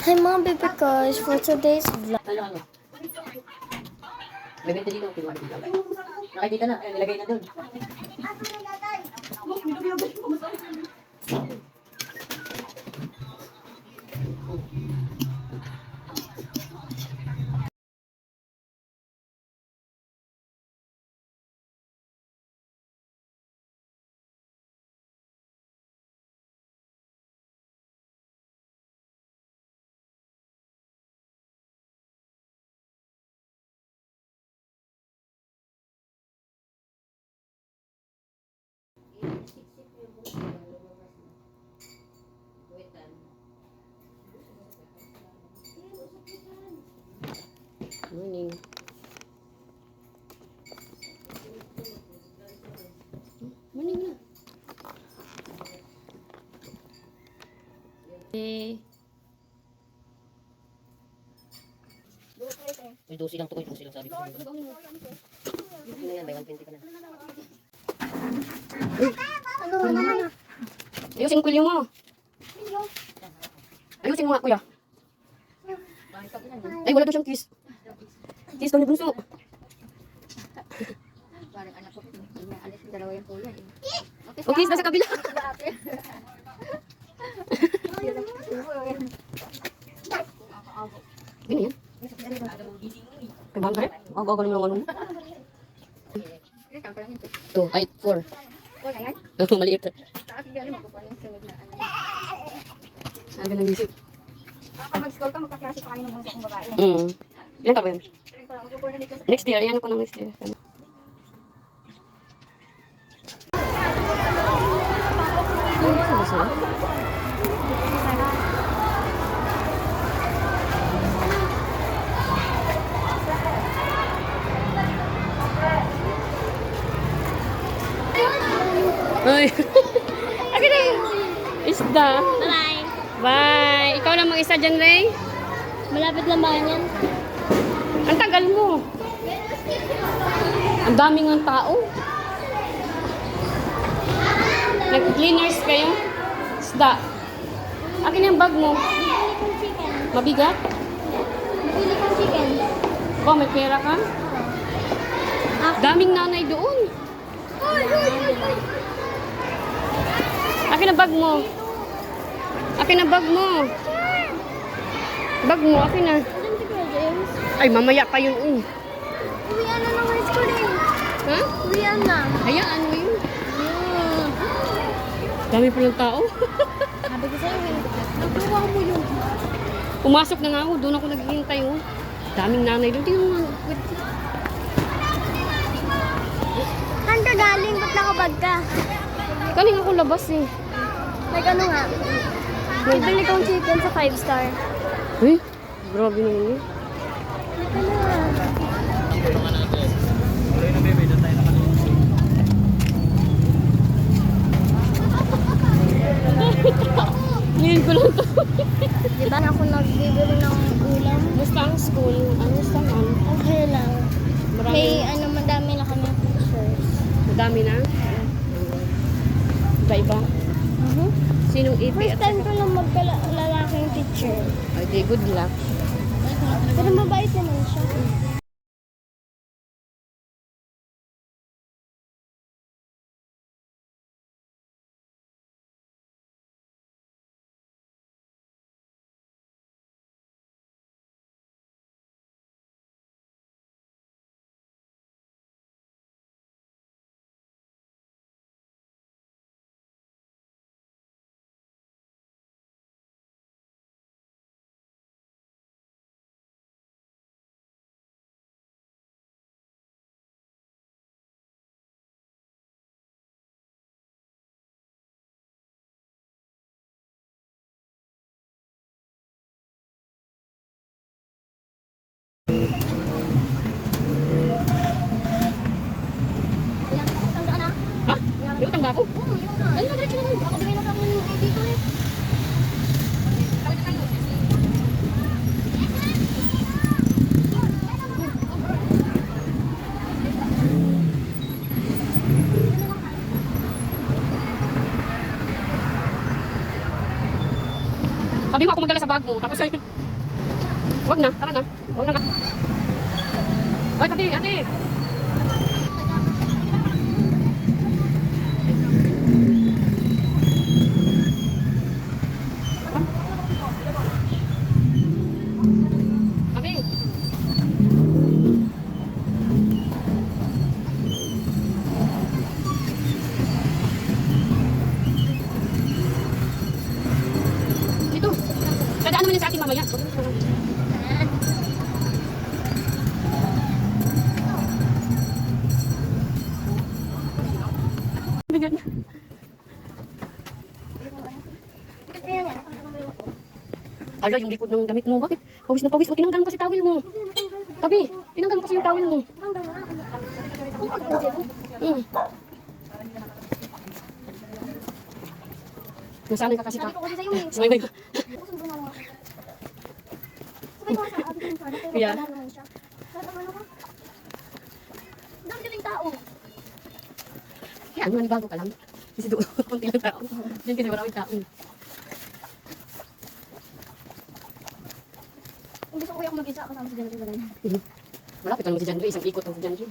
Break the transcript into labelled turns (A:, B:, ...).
A: Hi Mom, because for today's vlog,
B: Ano? May benta dito. Nakikita na. Ayun, nilagay na doon. Morning. Morning na. Uy, 12 lang to. Uy, 12 lang sabi ko. Hindi na yan, may 120 ka na. Ayusin ko yung mo. Ayusin mo nga, kuya. Ay, wala daw siyang kiss. Kiss daw ni Bunso.
C: Parang anak ko, alis ko dalawa yung kuya eh.
B: O, kiss na sa kabila. Gini yan. Kaya ba kayo? Ang gagawin mo ng ano mo. 2, ay, 4. Maliit.
C: Tapos hindi alam magkukuha yung sunod na ano.
B: Sabi ng isip.
C: Kapag mag-school ka, magkaklase pa kayo ng mga kong babae.
B: Ilan ka ba yun?
C: Magkukuha na dito sa
B: Next year, yan ako ng next year. Ano ba sila? Ay. Akin na. Isda.
A: bye!
B: Bye. Ikaw lang mag-isa dyan, Ray.
A: Malapit lang ba yan?
B: Ang tagal mo. Ang daming ng tao. Nag-cleaners kayo? Isda. Akin yung bag mo.
A: Bibili kong chicken.
B: Mabigat?
A: Bibili kong chicken.
B: Ba, may pera ka? Daming nanay doon. Akin ang bag mo. Akin ang bag mo. Bag mo, akin na.
A: Alam si Kuya James.
B: Ay, mamaya pa yun.
A: Uwian na ng high school eh.
B: Ha?
A: Uwian na.
B: Hayaan mo yun. Dami pa ng tao.
A: Sabi ko sa'yo, nagawa mo yun.
B: Pumasok na nga ako. Doon ako naghihintay. Oh. Daming nanay doon. Tingnan mo.
A: Saan ka galing? Ba't nakabag ka?
B: Galing ako labas eh.
A: Like ano nga? Bibili kong chicken sa 5-star.
B: Uy, grabe naman yun.
A: Ito na.
B: Ngayon ko lang to.
A: Di ba ako nagbibili ng ulam?
B: Basta ang school. Ano sa man?
A: Okay lang.
B: Marami.
A: May ano, madami na kami pictures.
B: Madami na. Iba-iba. Sinong ipi
A: First
B: at
A: time ko lang magkalalaking teacher.
B: Ay, di, good luck.
A: Pero mabait naman siya.
B: Sabi mo ako magdala sa bag mo. Tapos ay... Wag na, tara na. Wag na. Oy, tabi, ate. Tabi. Dito. Dadaan naman yan sa ating mamaya. Bigyan. Ala, yung likod ng damit mo. Bakit? Pawis na pawis. O, tinanggal mo kasi tawil mo. Tabi, tinanggal mo kasi yung tawil mo. Nasanay ka kasi ka.
A: Sabi ko kasi sa'yo eh.
B: Sumaybay ka.
A: Susundo na lang ako. Sabay ko sa ate ko sana. Pero
B: Yeah.
A: wala naman siya. Sabi ko, ano ka? Dami-daming tao.
B: Kaya ano, bago ka lang. Kasi doon, konti lang tao. Diyan kasi maraming tao.
A: Kung gusto ko yung mag-isa kasama si Janry.
B: Malapit lang si Janry. Isang ikot lang si Janry.